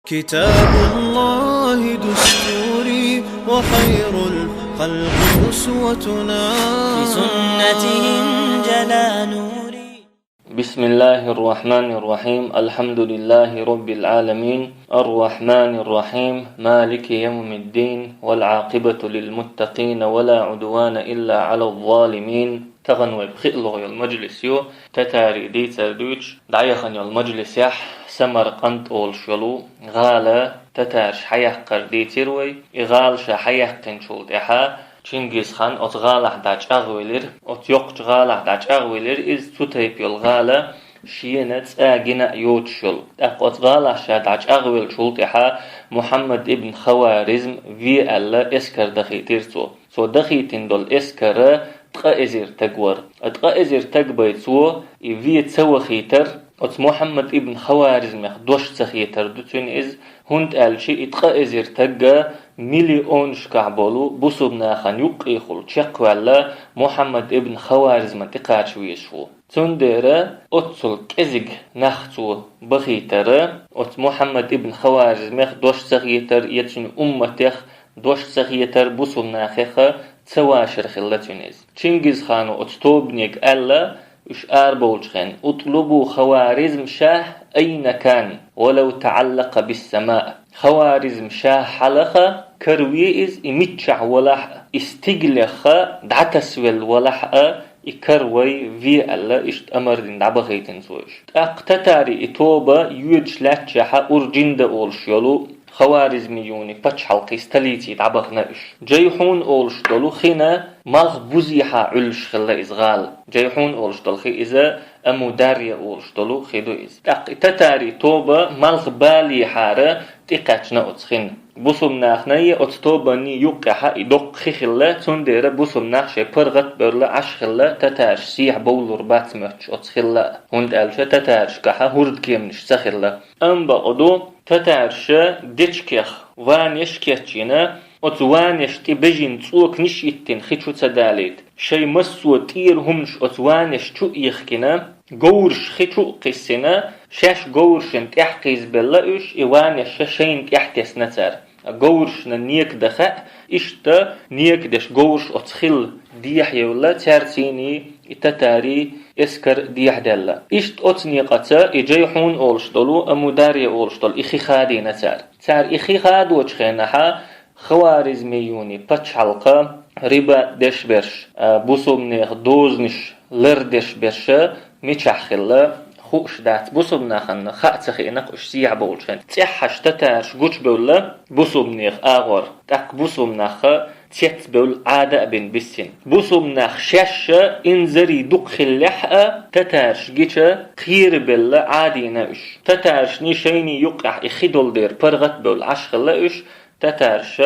كتاب الله دستوري وخير الخلق أسوتنا بسنته انجلى نوري. بسم الله الرحمن الرحيم. الحمد لله رب العالمين الرحمن الرحيم مالك يوم الدين والعاقبة للمتقين ولا عدوان إلا على الظالمين. تغنوا بخئلغ المجلس يو تتاري دي تردوش دعيخن المجلس يح سمرقند أول شلو غالة تتارش حيحقر دي تروي إغالش حيحقن شولد إحا Çingiz Han ot galah daç ağvelir, ot yok galah daç ağvelir iz tutayıp yol gala şiyenet agina yotşul. Ak ot galah şa daç ağvel şult iha Muhammed ibn Khawarizm vi alla esker dakhitirso. So dakhitin dol eskara tqa ezir tagwar. Tqa ezir tagbaytso i vi tsawa khiter ot Muhammed ibn Khawarizm dosh tsakhiter dutun iz هند ألشي إتقى إزير تجا مليون شكعبولو بوسبنا خان يقي خل شق ولا محمد ابن خوارزم تقاش ويشو تندرة أتصل كزج نختو بخيترة أت محمد ابن خوارزم دوش سخيتر يتشن أمته دوش سخيتر بوسبنا خخ تسواشر خلتونيز تشينجيز خانو أتستوبنيك ألا إش أربولشخن اطلبوا خوارزم شاه أين كان ولو تعلق بالسماء. خوارزم شاه حلقة كرويز إمتشع ولح استقلخ دعتسول ولح إكروي في الله إشت أمر دين دعبخيتن سويش أقتتاري إتوبة يوج لاتشحة أرجند أولشيولو خوارزميوني بچ حلقي استليتي دعبخناش جيحون أولش دولو خينا مالغ بوزيحة علش خلا إزغال جيحون أولش دول خي إذا أمو داريا أولش دولو خيدو إز تتاري توبة مالغ بالي حارة تقاتشنا أتخين بوسم ناخناي أتطوباني يوقعها إدوق خيخلا تندير بوسم ناخشي برغت برلا عش خلا تتارش سيح بولور باتمرش أتخلا هند ألشا تتارش كحا هورد كيمنش سخلا أم بقدو تتارش ديشكيخ وانيش كيتشينا أتوانيش تبجين تسوك نشيتين خيشو تداليت شي مسو تير همش أتوانيش تو يخكنا جورش خيشو قسنا شاش جورشن تحقيز بلاش إيوانيش شين تحتس نتر جورش نيك دخاء إشتا نيك دش جورش أتخل ديح يولا تارتيني تتاري اسكر ديح دلا إشت أتني قتا إجيحون أولش دلو أموداري أولش دل إخي خادي نتار تار إخي خاد وجخينها خوارزميوني بچ حلقة ربا دش برش بوسومنيخ دوزنش لر دش برش ميچخلا خوش دات بوسومنا خن خاتخينا قش سيع بولشن تحش تتارش جوج بولا بوسومنيخ آغور تاك بوسومناخ تيت بول عادة بن بسين بوسومناخ شاش انزري دق اللحقة تتارش جيشا خير بلا عادي ناش تتارش نيشيني يقع إخيدول دير برغت بول عشخلا إش تتارش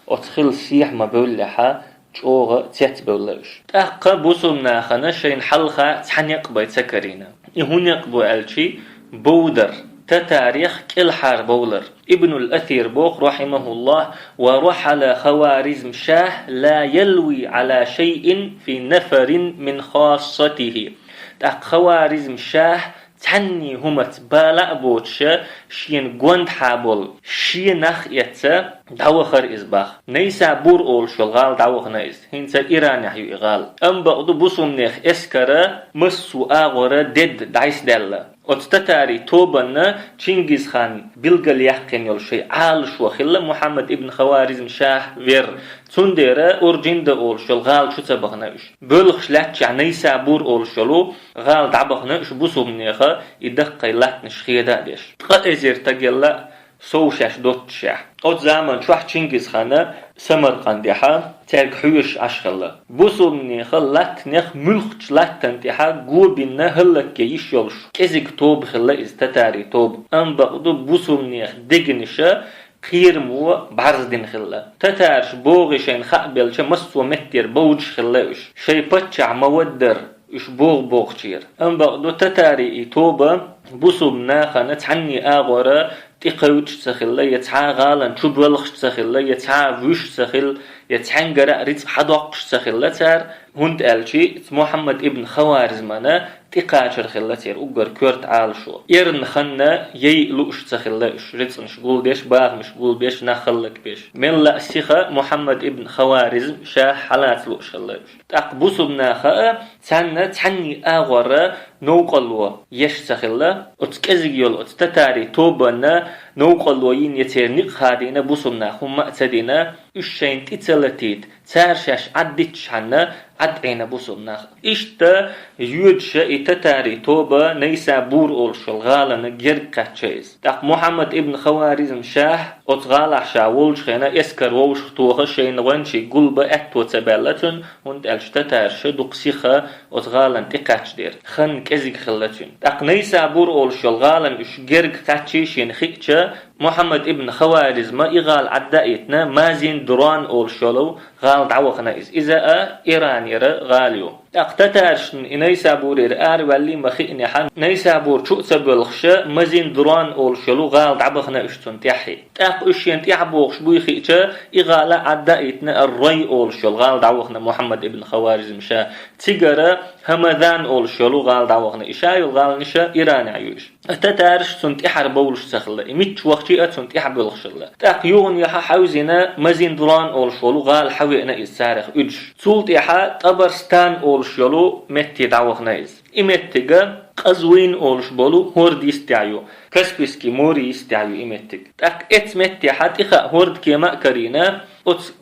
أتخل سيح ما بولها جوغ تيت بولش أقا بوسومنا خنا شين حلقة تحنيق بيتسكرينا يهونيق بو ألشي بودر تتاريخ كل حار بولر ابن الأثير بوخ رحمه الله ورحل خوارزم شاه لا يلوي على شيء في نفر من خاصته تاق خوارزم شاه تعني همت بالا بوتشا شين قوند حابول شين نخ يتسا دعوخر إزباخ نيسا بور أول شلغال دعوخ نايز هنسا إيران يحيو إغال أم بقدو بوسوم نيخ إسكرا مسو آغورا دد دعيس دالا أتتاري توبنا تشينجيز خان بلغل يحقن يول شي عالش وخلا محمد ابن خوارزم شاه وير تنديرا أورجين دا أول شل غال شو تبغناش بلغش لاتش نيسا بور أول شلو غال دعبغناش بوسوم نيخا يدقى لاتنش خيدا ديش قائزير تقيلا سوشاش دوتشاح أوت زمان شوح تشينجيز خانا سمرقنديحا تاك حيوش عشخلا بوسوم نيخا لات نيخ ملخش لاتنتيحا قوبنا هلك يش يولش كزيك توب خلا استتاري توب أم بقدو بوسوم نيخ دقنشا خير مو بعرض دين خلا تتارش بوغشين خقبلش مسو متر بوج خلاش شي بتشع مودر إش بوغ تشير أم بقدو تتاري توبا بوسوم ناخا تعني آغورا تقوش تسخل يتعا غالا تشبولخش تسخل يتعا وش تسخل يتعنقر ريت حدوقش تسخل تار هند ألشي محمد ابن خوارزمانا تقاشر خلتير أجر كورت عال شو إيرن خنا يلوش تخلش رتنش قول بيش باغ مش قول بيش نخلك بيش من لا سيخة محمد ابن خوارزم شاه حالات لوش خلش تقبوس بناخا تعني أغورا نوقلوا يش تخلا أتكزيول أتتاري توبنا نوقلوا يتيرنق هادينا بوسمنا هم أتدينا الشين تتلتيت تارشاش عدتش حنا عدعينا بوسمنا إشتا يودش إتتاري توبا نيسا بور أولشل غالنا جرقة تشيز تاق محمد ابن خوارزم شاه أتغالح شاولش خينا إسكر ووش خطوخ شين غنشي قلبا أتو تبالتن وانت ألشتا تارش دقسيخة أتغالن تقاتش دير خن كزيك خلتن تاق نيسا بور أولشل غالن إش جرقة تشيشين خيكتشا محمد ابن خوارزم إغال عدائتنا مازين دران أولشلو غال دعوخنا إذا إيراني غاليو اقتتارش نيسابور ار ولي مخيني حن نيسابور شو تبلخش مزين دران اول شلو غال دعبخنا اشتن تحي تاق اشين تيعبوخش بويخيچا اغالا عدائتنا الري اول شل غال دعوخنا محمد ابن خوارزم شا تيغرا همدان اول شلو غال دعوخنا اشاي غال نشا ايران عيوش اقتتارش سنت احرب اول شخله اميت وقتي سنت احبلخش تاق يون يها حوزنا مزين دران اول شلو غال حوينا السارخ اج سولت يها طبرستان شلو متي دعوخنايز إمتيجا قزوين أولش بولو هورد يستعيو كسبسكي موري يستعيو إمتيج تاك إت متي حتيخا هورد كيما كرينا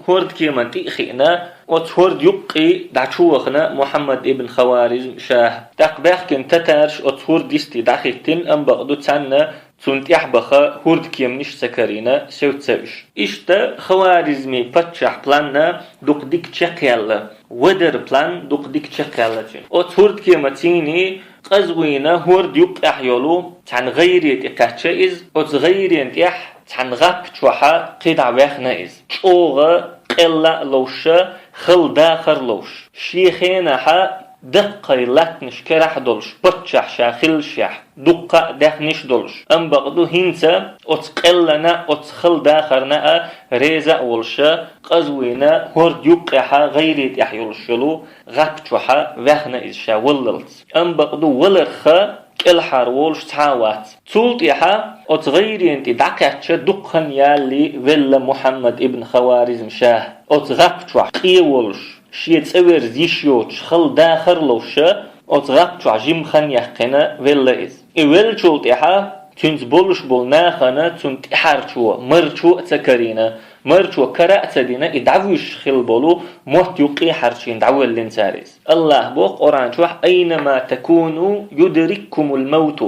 هورد كيما تيخينا هورد يقي دعشوخنا محمد ابن خوارزم شاه تاك باخكن تتارش هورد يستي داخيتين أم بغدو تسانا سنت يحبخا هورد كيم نش سكرينا سوت سوش إشتا خوارزمي باتشح بلانا دوك ديك تشكيالا ودر بلان دوك ديك تشكيالا هورد كيما تيني قزوينا هورد يقح يولو تان غيريت إقاتشايز غيريت إح تان غاك تشوحا قيدع واخنايز شوغا قلا لوشا خل داخر لوش شيخينا حا دقة لاتنش كرح دولش بطشح شاخل شح دقة دخنش دولش أم بغدو هنسا أتقلنا أتخل داخرنا ريزا ولشا قزوينا هورد يقحا غيريت يحيولشلو غابتوحا وخنا إزشا وللت أم بغدو ولرخا الحار ولش تعاوات تولت يحا أتغيرين تدعكتش دقن يالي ولا محمد ابن خوارزم شاه أتغابتوح قيولش شيت أور زيشيوش خل داخر لوشا أتغابتوح جيم خن يحقنا ولا إز إول تولت يحا تنز بولش بولناخنا تنت إحارشوا مرشوا تكرينا مرشوا كرأت دينا إدعوش خل بولو موت يقي حرشين دعوة لنساريس الله بوق أوران شوح أينما تكونوا يدرككم الموت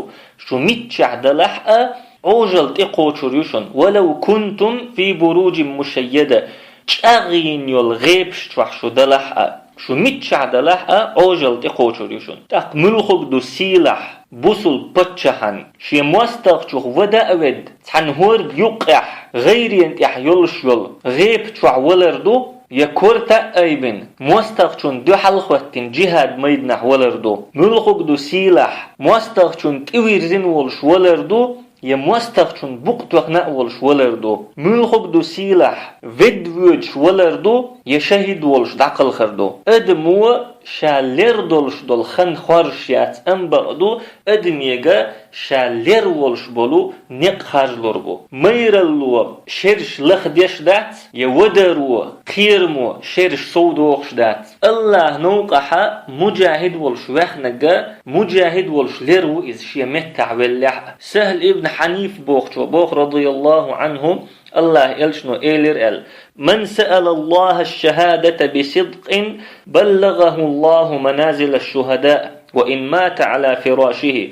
شو ميتشع دلحقا عوجل تقوشريشن ولو كنتم في بروج مشيدة شاغين يول غيب شوح شو دلحقا شو ميتشع دلحقا عوجل تقوشريشن تاق ملوخك دو سيلح بوصل بتشحن شي مستغشخ ودا أود تحن هور يقح غير ينتح يولش يول غيب تشوع ولردو يكورتا أيبن مستغشون دو حلقوتين جهاد ميدنح ولردو ملخوك دو سيلح مستغشون تيويرزين ولش ولردو يمستغشون بقتوخ نأولش ولردو ملخوك دو سيلح فيدوش ولردو يشهد ولش دعقل خردو ادمو شالير دولش دول خن خارشيات انبغدو ادميغا شالير ولش بولو نق خارجلور بو ميرلو شرش لخديش دات يودرو قيرمو شرش صودوخش دات الله نوقحا مجاهد ولش وخنقا مجاهد ولش ليرو إذ شيمتع واللح سهل ابن حنيف بوخ رضي الله عنهم الله يلشنو إيلر من سأل الله الشهادة بصدق بلغه الله منازل الشهداء وإن مات على فراشه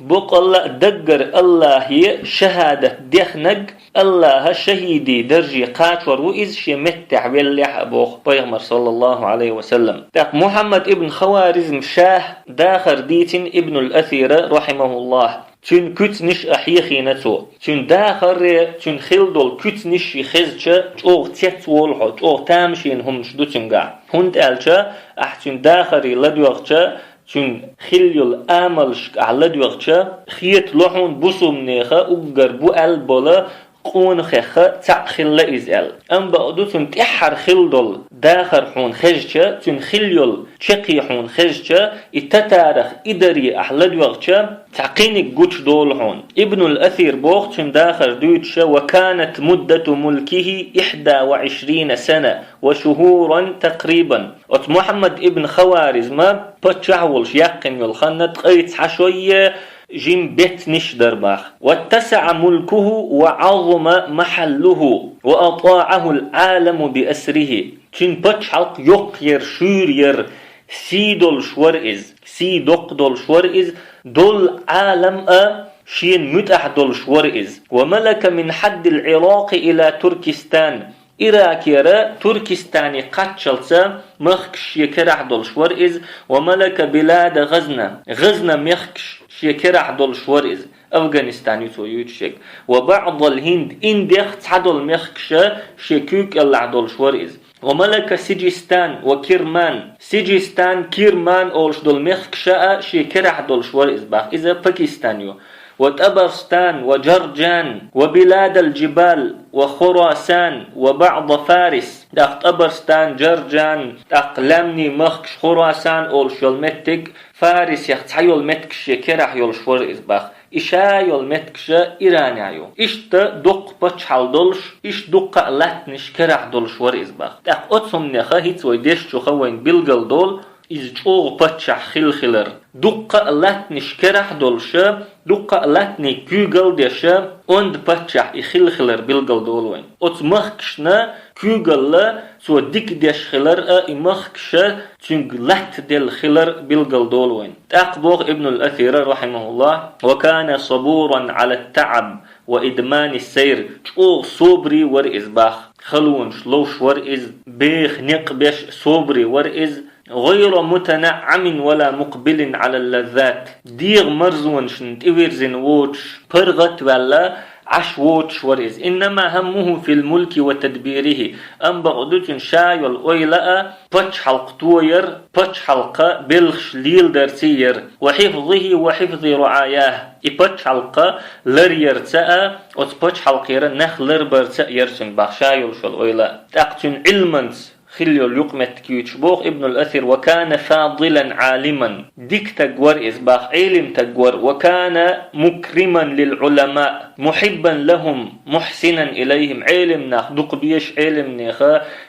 بقول دقر الله هي شهادة دخنق الله شهيدي درجي قاتور وإذ شمتع باللح بوخ بيغمر صلى الله عليه وسلم تاق محمد ابن خوارزم شاه داخر ديتن ابن الأثير رحمه الله تون كت نش أحيخي نتو تون داخر تون خلدول كت نش خزجة أو تيتول أو تامشين هم شدو تنقع هند ألجا أحتون داخري لدوغجا تون خليول آملش على دوغجا خيت لحون بوسوم نيخا أقر بو ألبولا قون خخ تعخل إزال أم بقدو تن تحر خلدل داخر حون خجشة تن خليل شقي حون خجشة التتارخ إدري أحلد وقتشة تعقينك جوش دول حون ابن الأثير بوخ تن داخر دوتشة وكانت مدة ملكه 21 سنة وشهورا تقريبا وت محمد ابن خوارزم بتشعولش يقن يلخنت قيت حشوية جيم بيت نشدر باخ واتسع ملكه وعظم محله وأطاعه العالم بأسره تن بتشعق يقير شورير سيدول شورئز سيدوق دول شورئز دول عالم شين متح دول شورئز وملك من حد العراق إلى تركستان إراكيرا تركستاني قاتشلسا مخكش يكرح دول شورئز وملك بلاد غزنة مخكش شيكرح دول شورئز أفغانستان يتويوتشيك وبعض الهند إنديخ تعدل مخكشة شيكوك اللعدول شورئز وملك سجستان وكيرمان سجستان كيرمان أولش دول مخكشة شيكرح دول شورئز باخ إذا باكستانيو وتبرستان وجرجان وبلاد الجبال وخراسان وبعض فارس داخت أبرستان جرجان أقلامني مخكش خراسان أولش يلمتك فارس يختحيول متكش يكرح يولشور إزباخ إشا يولمتكش إيرانيايو إشت دق بچحال دولش إش دق لاتنش كرح دولشور إزباخ داخ أتسم نخا هيت ويديش چوخوين بلغل دول إز چوغ بچح خلخلر دق لاتنش كرح دولش دق لاتني كوغل ديش اوند بچح إخلخلر بلغل دولوين أتس مخكشنا كوغل سو ديك ديش خلر إمخكش تنگ لات دل خلر بلغل دولوين تأقبوغ ابن الأثير رحمه الله وكان صبورا على التعب وإدمان السير چوغ صبري ورئز باخ خلون شلوش ورئز بيخ نقبش صبري ورئز غير متنعم ولا مقبل على اللذات ديغ مرزون شنت إويرزن ووتش برغت ولا عش ووتش ورئز إنما همه في الملك وتدبيره أم بغدوتن شاي والأويلاء بچ حلق توير بچ حلق بلخش ليل درسير وحفظه وحفظ رعاياه بچ حلق لرير تأ وتبچ حلق ير نخ لربر تأ يرسن بخشاي والأويلاء تأقتن علمنس خليو اليقمت كيوتش بوغ ابن الأثر وكان فاضلا عالما ديك تقور إزباخ علم تقور وكان مكرما للعلماء محبا لهم محسنا إليهم علم ناخ دق بيش علم ناخ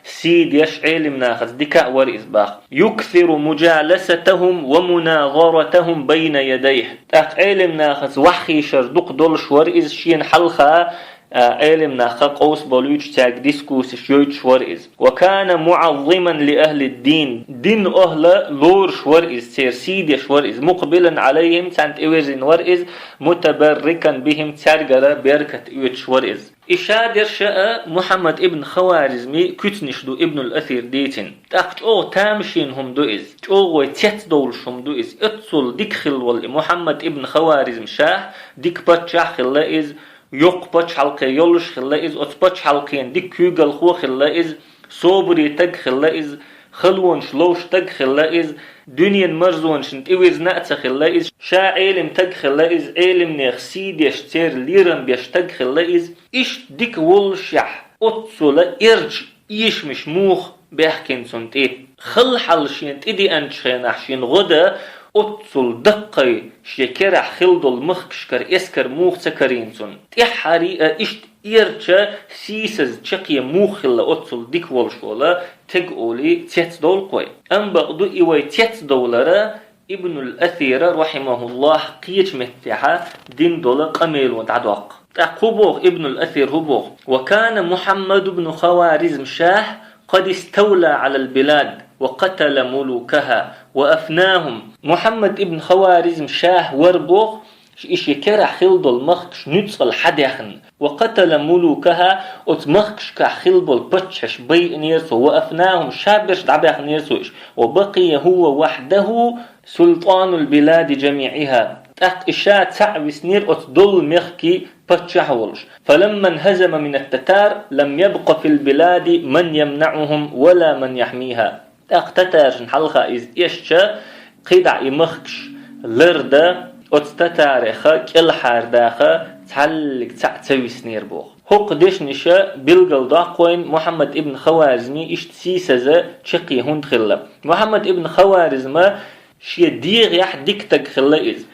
سيد يش علم ناخ ديكا ور إزباخ يكثر مجالستهم ومناظرتهم بين يديه تاق علم ناخ وحيشر دق دولش ور إز شين حلخا علم ناخ قوس بولوش تاق ديسكوس شويتش ورئز وكان معظما لأهل الدين دين أهل لور شورئز سير سيد شورئز مقبلا عليهم تانت إوزن ورئز متبركا بهم تارجر بركة إوتش ورئز إشادر شاء محمد ابن خوارزمي كتنشدو ابن الأثير ديتن تاقت أو تامشين هم دوئز أو تيت دولش هم دوئز اتصل ديك خلول محمد ابن خوارزم شاه ديك باتشاح خلائز يق بچ حلقه يولش خلائز ات بچ حلقين ديك كوغل خو خلائز صبري تگ خلائز خلون شلوش تگ خلائز دنيا مرزون شنت إويز نأت خلائز شا علم تگ خلائز علم نخسيد يشتير ليرن بيشتگ خلائز إش ديك ولشح أتصل إرج إيش مش موخ بيحكين سنتيت خل حل شينت إدي أنشخينح شين غدا أتصل دقي شكرح خلد المخكشكر إسكر موخ سكرينسون تحري إشت إيرتشا سيسز شقي موخل أتصل ديك والشولا تقولي تيت دول قوي أم بقدو إيوي تيت دولارا ابن الأثير رحمه الله قيت متحا دين دول قميل وتعدوق تقبوغ ابن الأثير هبوغ وكان محمد بن خوارزم شاه قد استولى على البلاد وقتل ملوكها وأفناهم محمد ابن خوارزم شاه وربوغ إيش يكرح خلد المخكش نتصل حديخن وقتل ملوكها وتمخكش كخلد البتشش بي نيرسو وأفناهم شابش دعبيخ نيرسوش وبقي هو وحده سلطان البلاد جميعها تحت إشاء تعوي سنير أتدل مخكي بتشحولش فلما انهزم من التتار لم يبق في البلاد من يمنعهم ولا من يحميها تتار حلقة إز إيشتا قيدع إمخكش لرده أتتاريخا كل حارداخا تعلق تعتوي سنير بوغ حق دش نشا بلغل داقوين محمد ابن خوارزمي اشت سيسازا شقي هند خلا محمد ابن خوارزما شي ديغ يح ديك تك خلا إز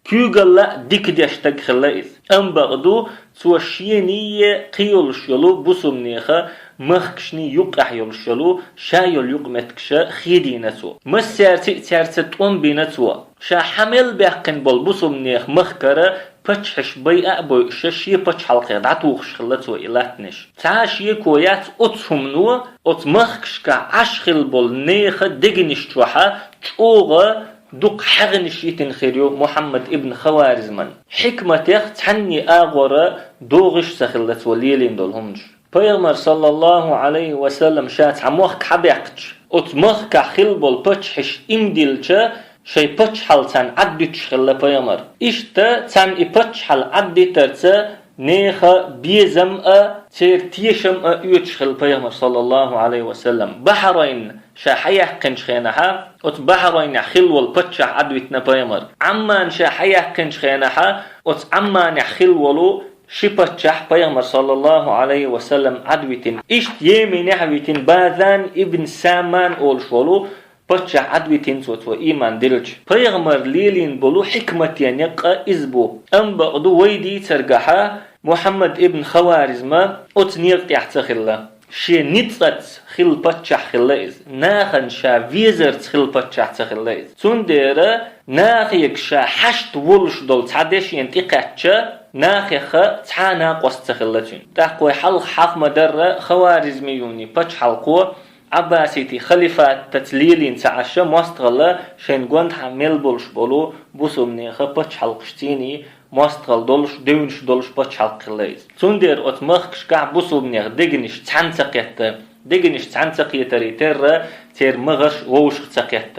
كيوغل لا ديك ديش تك خلا إز أم بغدو سوى شينية قيول شلو بسوم نيخا مخكشني يقع يلشلو شايل يقمتكشا خيدي نسو مسيرتي تون بينتسوا شا حمل بيحقن بسوم نيخ مخكرا بچحش بيئة بيئشا شي بچ حلقه دعتوخش خلتسوا إلاتنش تعاشي كويات أتهم نوا أت مخكشكا عشخل بول نيخا دقنش توحا تشوغا دوق حغنشيتن خيريو محمد ابن خوارزمان حكمة تحني آغورا دوغش سخلتسوا ليلين دولهمش Peygamber sallallahu aleyhi ve sellem şahat hamuq kabaqç otmuq ka khilbol paçhish imdilça şey paçhalsan addüç khilla peygamber işte sen ipaçhal additerse neha bizam a sertiyşam a üç khil peygamber sallallahu aleyhi ve sellem bahrain şahiyah qinchkhanaha ot bahrain khilwol paçh addütna peygamber amman şahiyah qinchkhanaha ot amman khilwolu شبتشح بيغمر صلى الله عليه وسلم عدوتين اشت يمي نحوتين باذان ابن سامان اول شولو بتشح عدوتين سوتو ايمان دلج بيغمر ليلين بلو حكمتين يقا ازبو ام بقدو ويدي ترقحا محمد ابن خوارزما اتنيق تحتخلا شي نتقت خل بتشح خلايز ناخن شا ويزرت خل بتشح تخلايز تنديرا ناخيك شا حشت ولش دول تعدش ينتقاتشا ناخخ تحانا قوست خلتين تحقوي حلق حق مدرة خوارزميوني بچ حلقو عباسيتي خليفات تتليلين تعشى مستغلا شين قوانت حميل بولش بولو بوسومنيخ بچ حلقشتيني مستغل دولش دونش دولش بچ حلق خليز تندير اتمخش كع بوسومنيخ دقنش تحنسقيت دقنش تحنسقيت ريتر تير مغش ووش تسقيت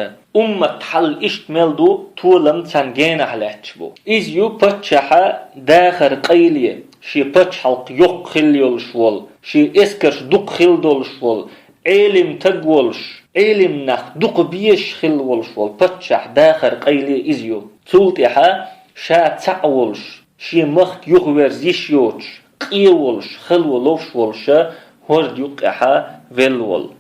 حل اشت ملدو طولم تنجين حلاتشبو إز يو بچحا داخر قيلية شي بچ حلق يق خليول شوال شي اسكرش دق خل دول شوال علم تقولش علم نخ دق بيش خلول شوال بچح داخر قيلية إز يو تولتحا شا تعولش شي مخت يغورز يشيوش قيولش خلولوش والشا هورد يقحا فيلول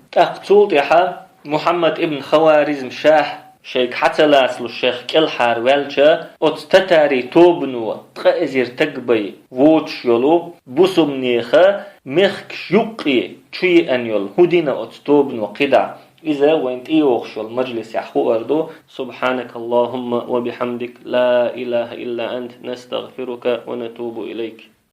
تولتحا محمد ابن خوارزم شاه شيخ حتى لاسلو الشيخ كالحار والجا ات تتاري توبنو تقازير تقبي ووتش يولو بوسم نيخا مخك يقي تشي انيول هدينا ات توبنو قدع إذا وانت إيوخشو المجلس يحقو أردو سبحانك اللهم وبحمدك لا إله إلا أنت نستغفرك ونتوب إليك